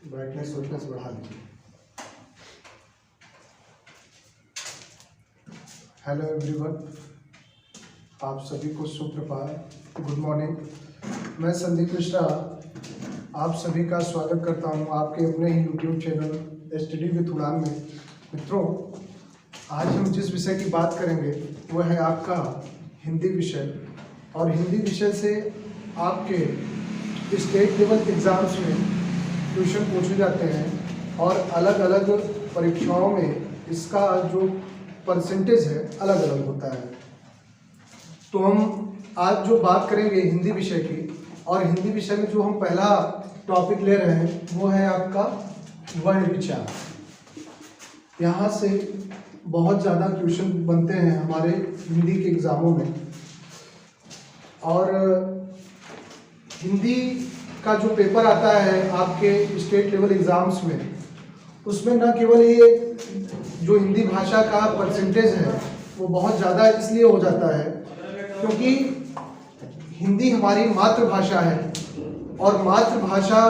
Brightness बढ़ा लीजिए। Hello everyone, आप सभी को सुप्रभात, गुड मॉर्निंग। मैं संदीप मिश्रा आप सभी का स्वागत करता हूं आपके अपने ही यूट्यूब चैनल स्टडी विद उड़ान में। मित्रों, आज हम जिस विषय की बात करेंगे वह है आपका हिंदी विषय। और हिंदी विषय से आपके स्टेट लेवल एग्ज़ाम्स में क्वेश्चन पूछे जाते हैं और अलग अलग परीक्षाओं में इसका जो परसेंटेज है अलग अलग होता है। तो हम आज जो बात करेंगे हिंदी विषय की, और हिंदी विषय में जो हम पहला टॉपिक ले रहे हैं वो है आपका वर्ण विचार। यहाँ से बहुत ज़्यादा क्वेश्चन बनते हैं हमारे हिंदी के एग्ज़ामों में। और हिंदी का जो पेपर आता है आपके स्टेट लेवल एग्ज़ाम्स में, उसमें न केवल ये जो हिंदी भाषा का परसेंटेज है वो बहुत ज़्यादा इसलिए हो जाता है क्योंकि हिंदी हमारी मातृभाषा है और मातृभाषा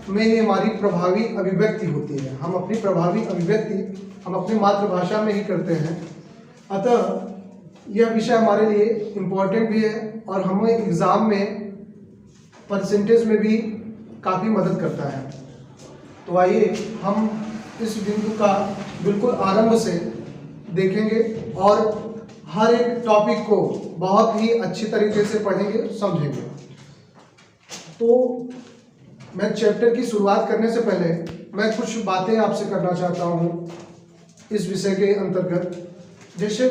में ही हमारी प्रभावी अभिव्यक्ति होती है। हम अपनी प्रभावी अभिव्यक्ति हम अपनी मातृभाषा में ही करते हैं। अतः यह विषय हमारे लिए इम्पोर्टेंट भी है और हमें एग्ज़ाम में परसेंटेज में भी काफ़ी मदद करता है। तो आइए हम इस बिंदु का बिल्कुल आरंभ से देखेंगे और हर एक टॉपिक को बहुत ही अच्छी तरीके से पढ़ेंगे, समझेंगे। तो मैं चैप्टर की शुरुआत करने से पहले मैं कुछ बातें आपसे करना चाहता हूँ इस विषय के अंतर्गत। जैसे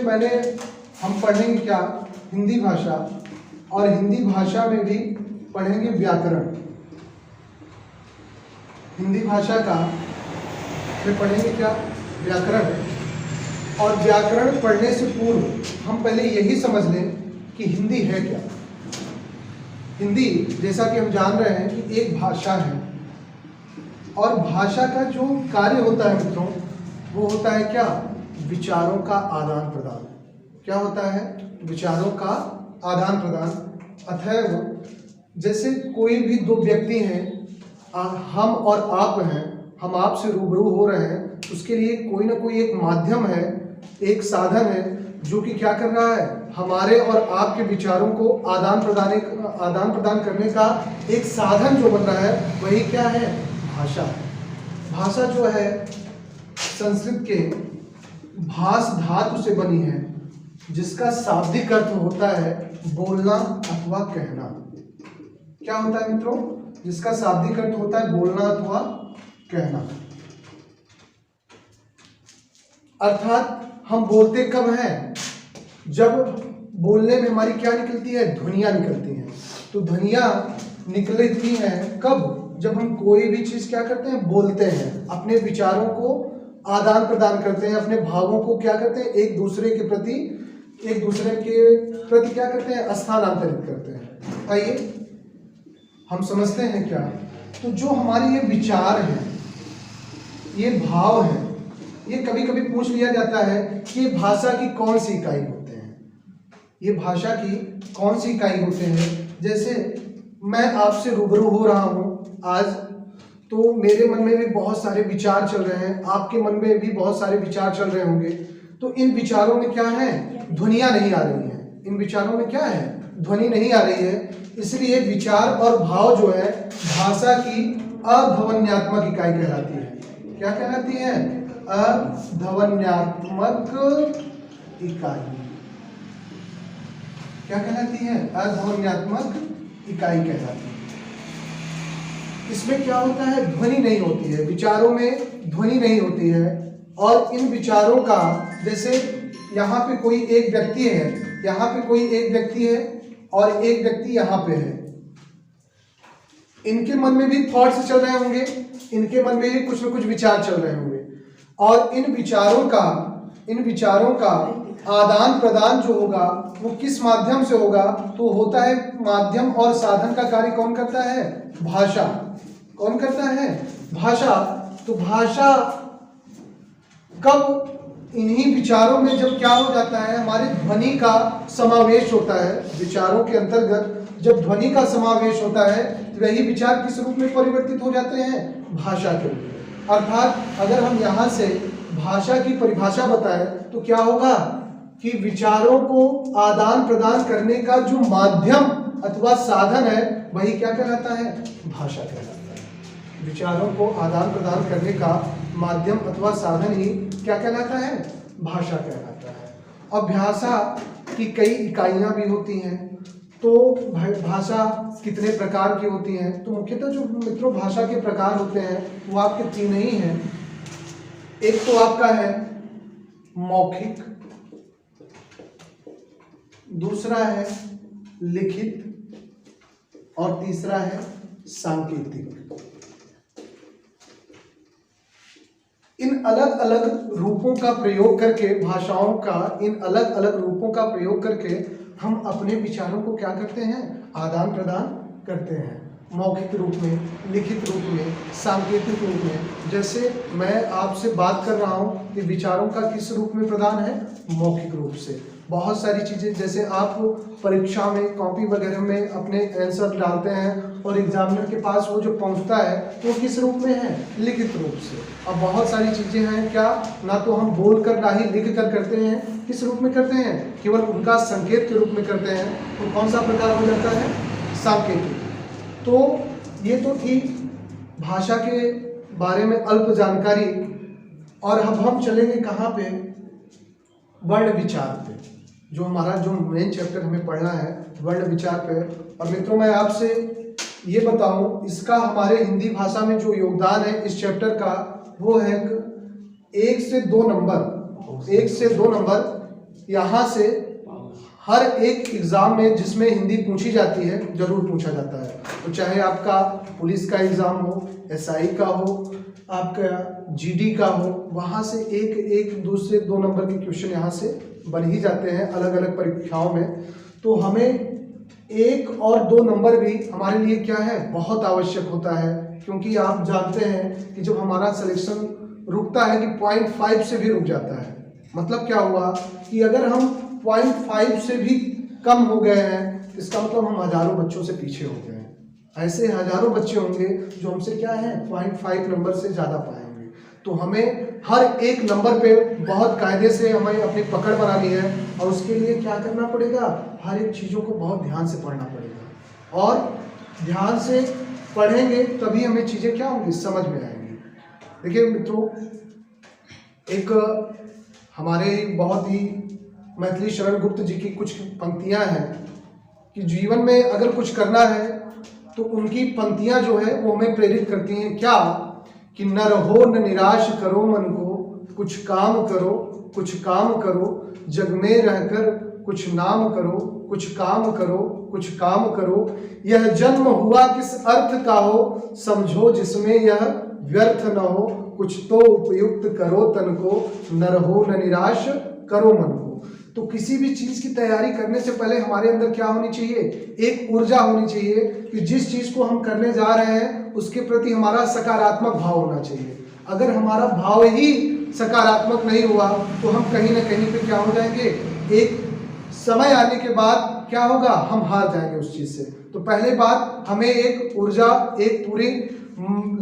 हम पढ़ेंगे क्या, हिंदी भाषा, और हिंदी भाषा में भी पढ़ेंगे व्याकरण। हिंदी भाषा का में पढ़ेंगे क्या, व्याकरण। और व्याकरण पढ़ने से पूर्व हम पहले यही समझ लें कि हिंदी है क्या। हिंदी, जैसा कि हम जान रहे हैं कि एक भाषा है, और भाषा का जो कार्य होता है मित्रों वो होता है क्या, विचारों का आदान प्रदान। क्या होता है, विचारों का आदान प्रदान। अतएव जैसे कोई भी दो व्यक्ति हैं, हम और आप हैं, हम आपसे रूबरू हो रहे हैं, उसके लिए कोई ना कोई एक माध्यम है, एक साधन है जो कि क्या कर रहा है, हमारे और आपके विचारों को आदान प्रदान करने का एक साधन जो बन रहा है वही क्या है, भाषा। भाषा जो है संस्कृत के भास धातु से बनी है, जिसका शाब्दिक अर्थ होता है बोलना अथवा कहना। क्या होता है मित्रों, जिसका शाब्दिक अर्थ होता है बोलना अथवा कहना। अर्थात हम बोलते कब हैं, जब बोलने में हमारी क्या निकलती है, ध्वनियां निकलती हैं। तो ध्वनियां निकलती हैं कब, जब हम कोई भी चीज क्या करते हैं, बोलते हैं, अपने विचारों को आदान प्रदान करते हैं, अपने भावों को क्या करते हैं, एक दूसरे के प्रति क्या करते हैं, स्थानांतरित करते हैं। आइए हम समझते हैं क्या। तो जो हमारे ये विचार हैं, ये भाव हैं, ये कभी कभी पूछ लिया जाता है कि ये भाषा की कौन सी इकाई होते हैं, ये भाषा की कौन सी इकाई होते हैं। जैसे मैं आपसे रूबरू हो रहा हूँ आज, तो मेरे मन में भी बहुत सारे विचार चल रहे हैं, आपके मन में भी बहुत सारे विचार चल रहे होंगे। तो इन विचारों में क्या है, ध्वनियाँ नहीं आ रही हैं। इन विचारों में क्या है, ध्वनि नहीं आ रही है। इसलिए विचार और भाव जो है भाषा की अध्वन्यात्मक इकाई कहलाती है। क्या कहलाती है, अध्वन्यात्मक इकाई। क्या कहलाती है, अध्वन्यात्मक इकाई कहलाती है। इसमें क्या होता है, ध्वनि नहीं होती है, विचारों में ध्वनि नहीं होती है। और इन विचारों का, जैसे यहाँ पे कोई एक व्यक्ति है, यहाँ पे कोई एक व्यक्ति है और एक व्यक्ति यहाँ पे है, इनके मन में भी थॉट्स चल रहे होंगे, इनके मन में भी कुछ न कुछ विचार चल रहे होंगे। और इन विचारों का आदान प्रदान जो होगा वो किस माध्यम से होगा, तो होता है माध्यम और साधन का कार्य कौन करता है, भाषा। कौन करता है, भाषा। तो भाषा कब, इन्हीं विचारों में जब क्या हो जाता है, हमारे ध्वनि का समावेश होता है। विचारों के अंतर्गत जब ध्वनि का समावेश होता है वही विचार किस रूप में परिवर्तित हो जाते हैं? भाषा के रूप में। अर्थात अगर हम यहाँ से भाषा की परिभाषा बताएं तो क्या होगा कि विचारों को आदान प्रदान करने का जो माध्यम अथवा साधन है वही क्या कहलाता है? भाषा कहलाता है। विचारों को आदान प्रदान करने का माध्यम अथवा साधन ही क्या कहलाता है? भाषा कहलाता है। अब भाषा की कई इकाइयां भी होती हैं। तो भाषा कितने प्रकार की होती हैं? तो मुख्यतः जो मित्रों भाषा के प्रकार होते हैं वो आपके तीन ही हैं। एक तो आपका है मौखिक, दूसरा है लिखित और तीसरा है सांकेतिक। इन अलग अलग रूपों का प्रयोग करके, भाषाओं का इन अलग अलग रूपों का प्रयोग करके हम अपने विचारों को क्या करते हैं? आदान प्रदान करते हैं। मौखिक रूप में, लिखित रूप में, सांकेतिक रूप में। जैसे मैं आपसे बात कर रहा हूँ कि विचारों का किस रूप में प्रदान है? मौखिक रूप से। बहुत सारी चीज़ें जैसे आप परीक्षा में कॉपी वगैरह में अपने आंसर डालते हैं और एग्जामिनर के पास वो जो पहुंचता है तो वो किस रूप में है? लिखित रूप से। अब बहुत सारी चीज़ें हैं क्या, ना तो हम बोल कर ना ही लिख कर करते हैं। किस रूप में करते हैं? केवल उनका संकेत के रूप में करते हैं। तो कौन सा प्रकार हो जाता है? सांकेतिक। तो ये तो थी भाषा के बारे में अल्प जानकारी। और अब हम चलेंगे कहाँ पे? वर्ण विचार पे। जो हमारा जो मेन चैप्टर हमें पढ़ना है वर्ण विचार पे। और मित्रों मैं आपसे ये बताऊं, इसका हमारे हिंदी भाषा में जो योगदान है इस चैप्टर का वो है 1 से 2 नंबर। 1 से 2 नंबर यहाँ से हर एक एग्ज़ाम में जिसमें हिंदी पूछी जाती है जरूर पूछा जाता है। तो चाहे आपका पुलिस का एग्ज़ाम हो, एसआई का हो, आपका जीडी का हो, वहाँ से एक 2 से 2 नंबर के क्वेश्चन यहाँ से बन ही जाते हैं अलग अलग परीक्षाओं में। तो हमें 1 और 2 नंबर भी हमारे लिए क्या है? बहुत आवश्यक होता है। क्योंकि आप जानते हैं कि जब हमारा सिलेक्शन रुकता है कि 0.5 से भी रुक जाता है। मतलब क्या हुआ कि अगर हम 0.5 से भी कम हो गए हैं इसका मतलब हम हजारों बच्चों से पीछे हो गए हैं। ऐसे हजारों बच्चे होंगे जो हमसे क्या है 0.5 नंबर से ज़्यादा पाएंगे। तो हमें हर एक नंबर पे बहुत कायदे से हमें अपनी पकड़ बनानी है। और उसके लिए क्या करना पड़ेगा? हर एक चीज़ों को बहुत ध्यान से पढ़ना पड़ेगा। और ध्यान से पढ़ेंगे तभी हमें चीज़ें क्या होंगी? समझ में आएंगी। देखिए मित्रों, एक हमारे बहुत ही मैथिली शरण गुप्त जी की कुछ पंक्तियां हैं कि जीवन में अगर कुछ करना है तो उनकी पंक्तियां जो है वो हमें प्रेरित करती हैं। क्या कि न रहो न निराश करो मन को, कुछ काम करो, कुछ काम करो, जग में रहकर कुछ नाम करो, कुछ काम करो, कुछ काम करो। यह जन्म हुआ किस अर्थ का हो, समझो जिसमें यह व्यर्थ न हो। कुछ तो उपयुक्त करो तन को, न रहो न निराश करो मन को। तो किसी भी चीज़ की तैयारी करने से पहले हमारे अंदर क्या होनी चाहिए? एक ऊर्जा होनी चाहिए कि जिस चीज़ को हम करने जा रहे हैं उसके प्रति हमारा सकारात्मक भाव होना चाहिए। अगर हमारा भाव ही सकारात्मक नहीं हुआ तो हम कहीं ना कहीं पे क्या हो जाएंगे? एक समय आने के बाद क्या होगा? हम हार जाएंगे उस चीज़ से। तो पहले बात, हमें एक ऊर्जा, एक पूरी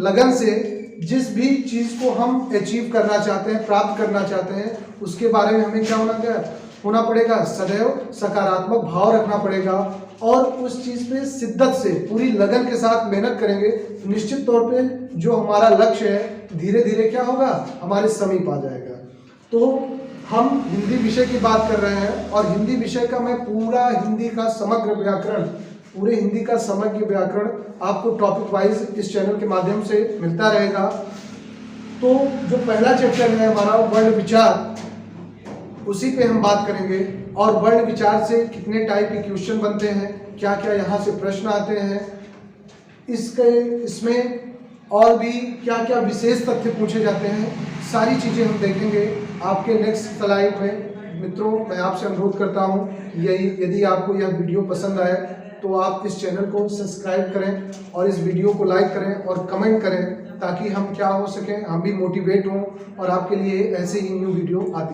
लगन से जिस भी चीज़ को हम अचीव करना चाहते हैं, प्राप्त करना चाहते हैं, उसके बारे में हमें क्या होना पड़ेगा? सदैव सकारात्मक भाव रखना पड़ेगा। और उस चीज़ पे शिद्दत से पूरी लगन के साथ मेहनत करेंगे तो निश्चित तौर पे जो हमारा लक्ष्य है धीरे धीरे क्या होगा? हमारे समीप आ जाएगा। तो हम हिंदी विषय की बात कर रहे हैं और हिंदी विषय का मैं पूरा हिंदी का समग्र व्याकरण, पूरे हिंदी का समग्र व्याकरण आपको टॉपिक वाइज इस चैनल के माध्यम से मिलता रहेगा। तो जो पहला चैप्टर है हमारा वर्ण विचार, उसी पे हम बात करेंगे। और वर्ण विचार से कितने टाइप के क्वेश्चन बनते हैं, क्या क्या यहाँ से प्रश्न आते हैं, इसमें और भी क्या क्या विशेष तथ्य पूछे जाते हैं, सारी चीज़ें हम देखेंगे आपके नेक्स्ट स्लाइड में। मित्रों मैं आपसे अनुरोध करता हूँ यदि आपको यह वीडियो पसंद आए तो आप इस चैनल को सब्सक्राइब करें और इस वीडियो को लाइक करें और कमेंट करें ताकि हम क्या हो सकें, हम भी मोटिवेट हों और आपके लिए ऐसे ही न्यू वीडियो आती